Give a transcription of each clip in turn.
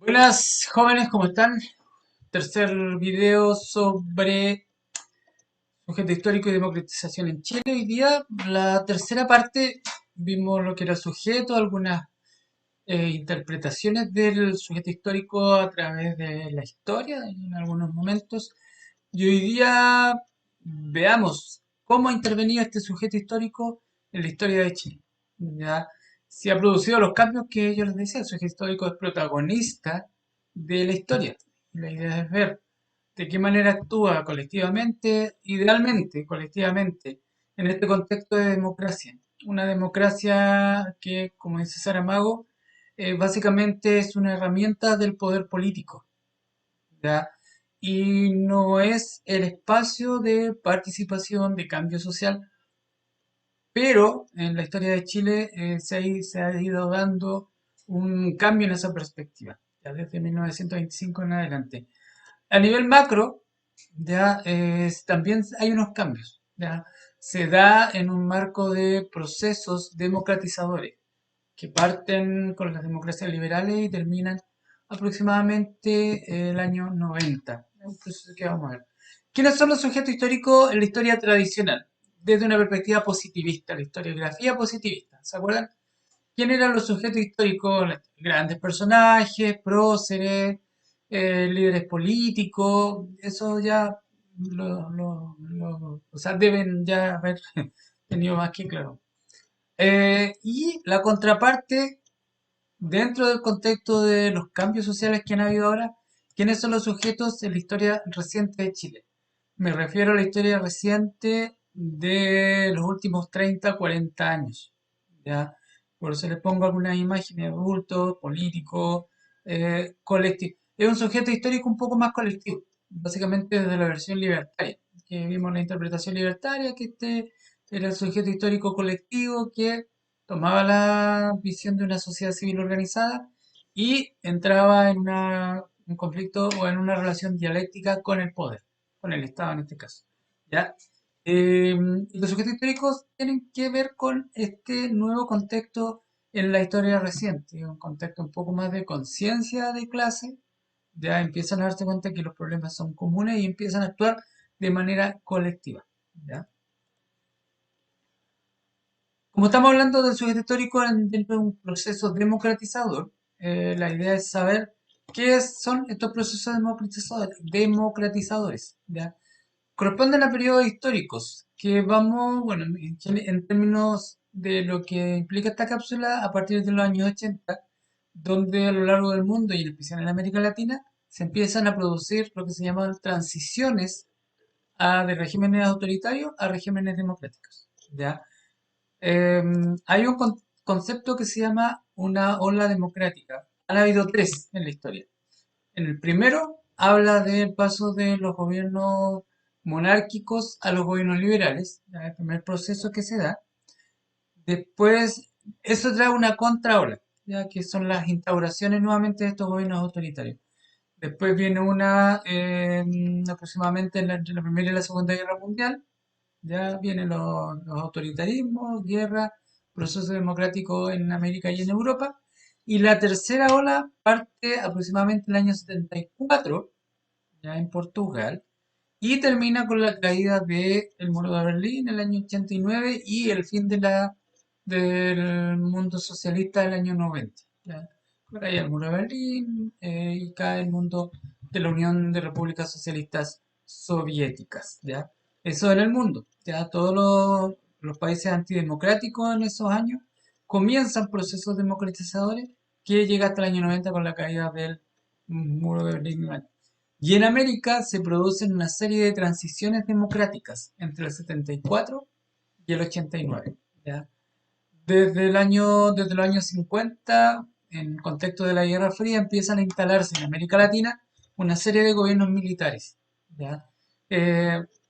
Buenas jóvenes, ¿cómo están? Tercer video sobre sujeto histórico y democratización en Chile. Hoy día, la tercera parte, vimos lo que era el sujeto, algunas interpretaciones del sujeto histórico a través de la historia en algunos momentos. Y hoy día veamos cómo ha intervenido este sujeto histórico en la historia de Chile. ¿Ya? Si ha producido los cambios que yo les decía, el sujeto histórico es protagonista de la historia. La idea es ver de qué manera actúa colectivamente, idealmente colectivamente, en este contexto de democracia. Una democracia que, como dice Saramago, básicamente es una herramienta del poder político, ¿ya? Y no es el espacio de participación, de cambio social, pero en la historia de Chile se ha ido dando un cambio en esa perspectiva, ya desde 1925 en adelante. A nivel macro, ya también hay unos cambios, ya se da en un marco de procesos democratizadores que parten con las democracias liberales y terminan aproximadamente el año 90. Un proceso que vamos a ver. ¿Quiénes son los sujetos históricos en la historia tradicional? Desde una perspectiva positivista, la historiografía positivista. ¿Se acuerdan? ¿Quién eran los sujetos históricos? Grandes personajes, próceres, líderes políticos, eso ya o sea, deben ya haber tenido más que claro. Y la contraparte, dentro del contexto de los cambios sociales que han habido ahora, ¿quiénes son los sujetos en la historia reciente de Chile? Me refiero a la historia reciente de los últimos 30, 40 años. ¿Ya? Por eso le pongo algunas imágenes, adultos, políticos, colectivos. Es un sujeto histórico un poco más colectivo, básicamente desde la versión libertaria, que vimos la interpretación libertaria, que este era el sujeto histórico colectivo que tomaba la visión de una sociedad civil organizada y entraba en un conflicto o en una relación dialéctica con el poder, con el Estado en este caso. ¿Ya? Y los sujetos históricos tienen que ver con este nuevo contexto en la historia reciente, un contexto un poco más de conciencia de clase, ya empiezan a darse cuenta que los problemas son comunes y empiezan a actuar de manera colectiva. ¿Ya? Como estamos hablando del sujeto histórico dentro de un proceso democratizador, la idea es saber son estos procesos democratizadores, ¿ya? Corresponden a periodos históricos que vamos, bueno, en términos de lo que implica esta cápsula, a partir de los años 80, donde a lo largo del mundo y en especial en América Latina se empiezan a producir lo que se llaman transiciones de regímenes autoritarios a regímenes democráticos, ¿ya? Hay un concepto que se llama una ola democrática. Han habido tres en la historia. En el primero habla del paso de los gobiernos monárquicos a los gobiernos liberales, ya, el primer proceso que se da. Después, eso trae una contraola, ya que son las instauraciones nuevamente de estos gobiernos autoritarios. Después viene una aproximadamente entre la Primera y la Segunda Guerra Mundial, ya vienen los autoritarismos, guerra, proceso democrático en América y en Europa. Y la tercera ola parte aproximadamente en el año 74, ya en Portugal, y termina con la caída del muro de Berlín en el año 89 y el fin del mundo socialista del año 90. ¿Ya? Cae el muro de Berlín y cae el mundo de la Unión de Repúblicas Socialistas Soviéticas. ¿Ya? Eso en el mundo. Ya todos los países antidemocráticos en esos años comienzan procesos democratizadores que llega hasta el año 90 con la caída del muro de Berlín. Y en América se producen una serie de transiciones democráticas entre el 74 y el 89. ¿Ya? Desde los años 50, en contexto de la Guerra Fría, empiezan a instalarse en América Latina una serie de gobiernos militares, ¿ya?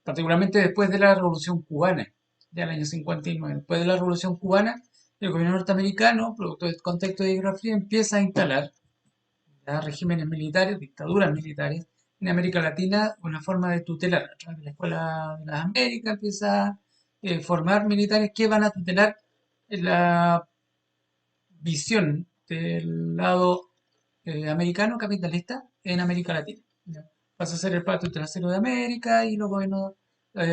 Particularmente después de la Revolución Cubana, ya el año 59. Después de la Revolución Cubana, el gobierno norteamericano, producto del contexto de Guerra Fría, empieza a instalar, ¿ya?, regímenes militares, dictaduras militares, en América Latina, una forma de tutelar. A través de la Escuela de las Américas empieza a formar militares que van a tutelar la visión del lado americano capitalista en América Latina. ¿Ya? Pasa a ser el patio trasero de América y los gobiernos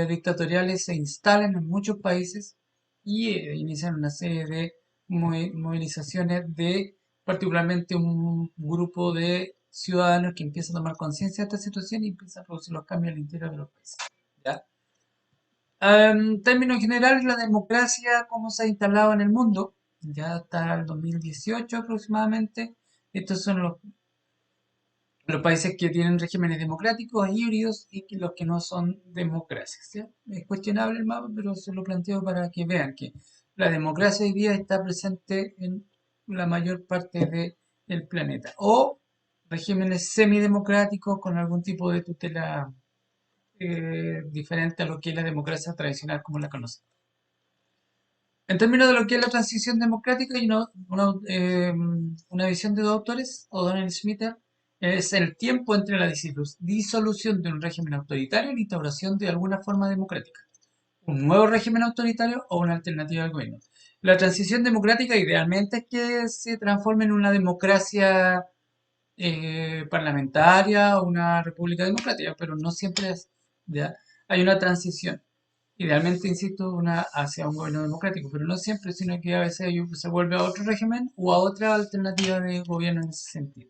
dictatoriales se instalan en muchos países y inician una serie de movilizaciones de particularmente un grupo de ciudadanos que empieza a tomar conciencia de esta situación y empieza a producir los cambios al interior de los países. ¿Ya? En términos generales, la democracia, cómo se ha instalado en el mundo, ya hasta el 2018 aproximadamente, estos son los países que tienen regímenes democráticos híbridos y los que no son democracias. ¿Ya? Es cuestionable el mapa, pero se lo planteo para que vean que la democracia hoy día está presente en la mayor parte del planeta. O regímenes semidemocráticos con algún tipo de tutela diferente a lo que es la democracia tradicional como la conocemos. En términos de lo que es la transición democrática, hay una visión de dos autores, O'Donnell y Schmitter, es el tiempo entre la disolución de un régimen autoritario y la instauración de alguna forma democrática, un nuevo régimen autoritario o una alternativa al gobierno. La transición democrática idealmente es que se transforme en una democracia parlamentaria o una república democrática, pero no siempre es. ¿Ya? Hay una transición. Idealmente, insisto, una hacia un gobierno democrático, pero no siempre, sino que a veces se vuelve a otro régimen o a otra alternativa de gobierno en ese sentido.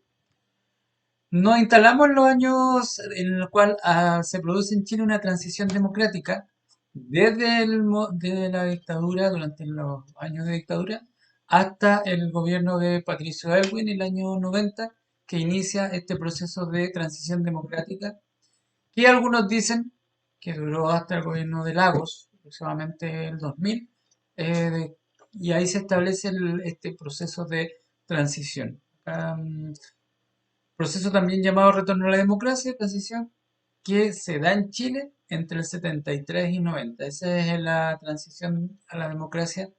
Nos instalamos en los años en los cuales se produce en Chile una transición democrática desde la dictadura, durante los años de dictadura, hasta el gobierno de Patricio Aylwin en el año 90, que inicia este proceso de transición democrática, que algunos dicen que duró hasta el gobierno de Lagos, aproximadamente el 2000, y ahí se establece este proceso de transición. Proceso también llamado retorno a la democracia, transición que se da en Chile entre el 73 y 90. Esa es la transición a la democracia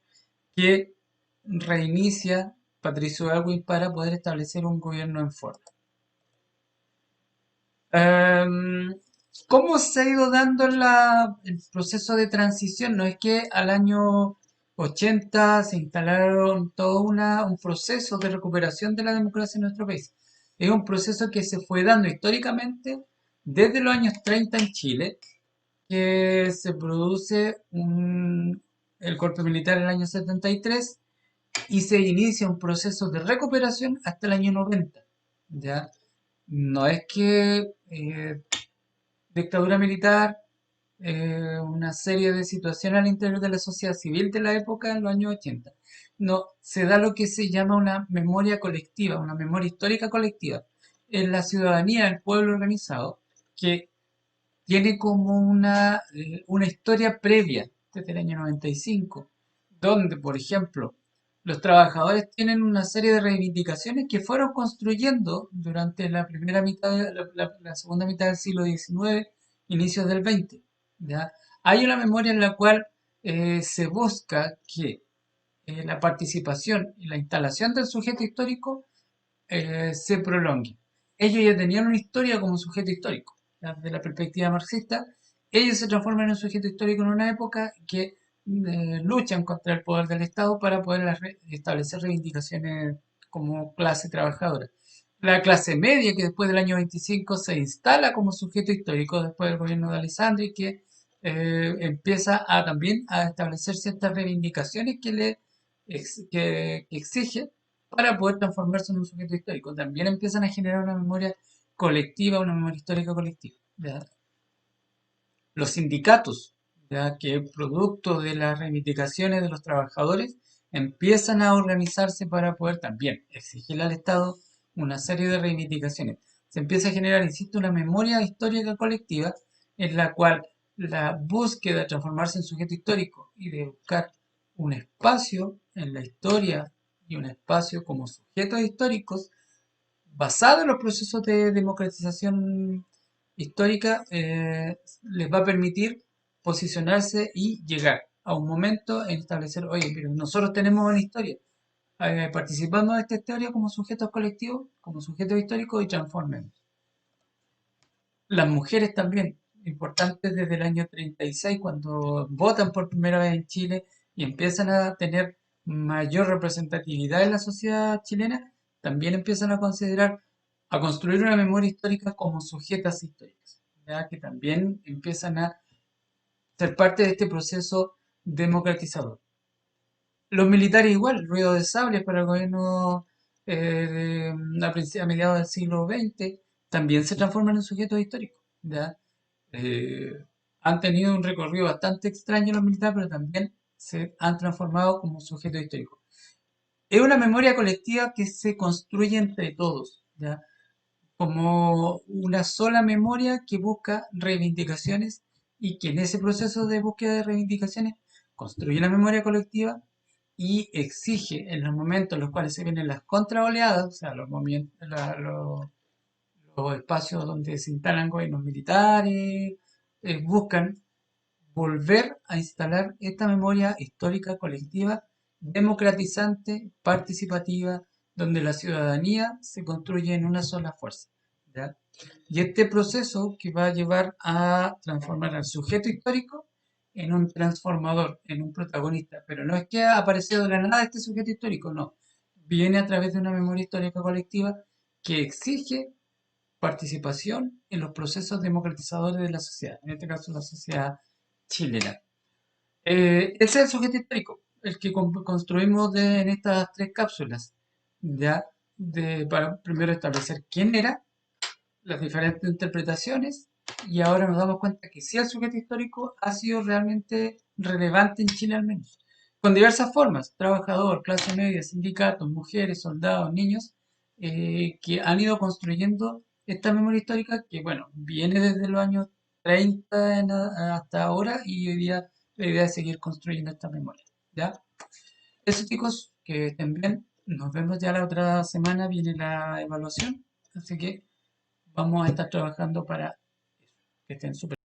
que reinicia Patricio Aylwin para poder establecer un gobierno en forma. Em, ¿Cómo se ha ido dando el proceso de transición? No es que al año 80 se instalaron todo un proceso de recuperación de la democracia en nuestro país. Es un proceso que se fue dando históricamente desde los años 30 en Chile, que se produce el golpe militar en el año 73 y se inicia un proceso de recuperación hasta el año 90. ¿Ya? No es que dictadura militar, una serie de situaciones al interior de la sociedad civil de la época en los años 80. No, se da lo que se llama una memoria colectiva, una memoria histórica colectiva. En la ciudadanía, el pueblo organizado, que tiene como una historia previa desde el año 95, donde, por ejemplo, los trabajadores tienen una serie de reivindicaciones que fueron construyendo durante la primera mitad, la segunda mitad del siglo XIX, inicios del XX. ¿Ya? Hay una memoria en la cual se busca que la participación y la instalación del sujeto histórico se prolongue. Ellos ya tenían una historia como sujeto histórico. Desde la perspectiva marxista, ellos se transforman en un sujeto histórico en una época que luchan contra el poder del Estado para poder establecer reivindicaciones como clase trabajadora. La clase media, que después del año 25 se instala como sujeto histórico después del gobierno de Alessandri, que empieza también a establecer ciertas reivindicaciones que exige para poder transformarse en un sujeto histórico. También empiezan a generar una memoria colectiva, una memoria histórica colectiva. ¿Ya? Los sindicatos, ya que producto de las reivindicaciones de los trabajadores, empiezan a organizarse para poder también exigir al Estado una serie de reivindicaciones. Se empieza a generar, insisto, una memoria histórica colectiva en la cual la búsqueda de transformarse en sujeto histórico y de buscar un espacio en la historia y un espacio como sujetos históricos basado en los procesos de democratización histórica, les va a permitir posicionarse y llegar a un momento en establecer, oye, pero nosotros tenemos una historia, participando de esta historia como sujetos colectivos, como sujetos históricos y transformemos. Las mujeres también, importantes desde el año 36, cuando votan por primera vez en Chile y empiezan a tener mayor representatividad en la sociedad chilena, también empiezan a considerar, a construir una memoria histórica como sujetas históricas, ¿ya? Que también empiezan a ser parte de este proceso democratizador. Los militares igual, ruido de sables para el gobierno a mediados del siglo XX, también se transforman en sujetos históricos, ¿ya? Eh, Han tenido un recorrido bastante extraño los militares, pero también se han transformado como sujetos históricos. Es una memoria colectiva que se construye entre todos, ¿ya? Como una sola memoria que busca reivindicaciones y que en ese proceso de búsqueda de reivindicaciones construye una memoria colectiva y exige en los momentos en los cuales se vienen las contraoleadas, o sea, los movimientos, los espacios donde se instalan gobiernos militares, buscan volver a instalar esta memoria histórica colectiva, democratizante, participativa, donde la ciudadanía se construye en una sola fuerza, ¿ya? Y este proceso que va a llevar a transformar al sujeto histórico en un transformador, en un protagonista, pero no es que ha aparecido de la nada este sujeto histórico, no. Viene a través de una memoria histórica colectiva que exige participación en los procesos democratizadores de la sociedad, en este caso la sociedad chilena. Ese es el sujeto histórico, el que construimos en estas tres cápsulas, ya para primero establecer quién era, las diferentes interpretaciones, y ahora nos damos cuenta que sí el sujeto histórico ha sido realmente relevante en Chile al menos, con diversas formas, trabajador, clase media, sindicatos, mujeres, soldados, niños, que han ido construyendo esta memoria histórica que, bueno, viene desde los años 30 hasta ahora y hoy día la idea es seguir construyendo esta memoria, ¿ya? Eso chicos, que estén bien, nos vemos ya la otra semana, viene la evaluación, así que vamos a estar trabajando para que estén súper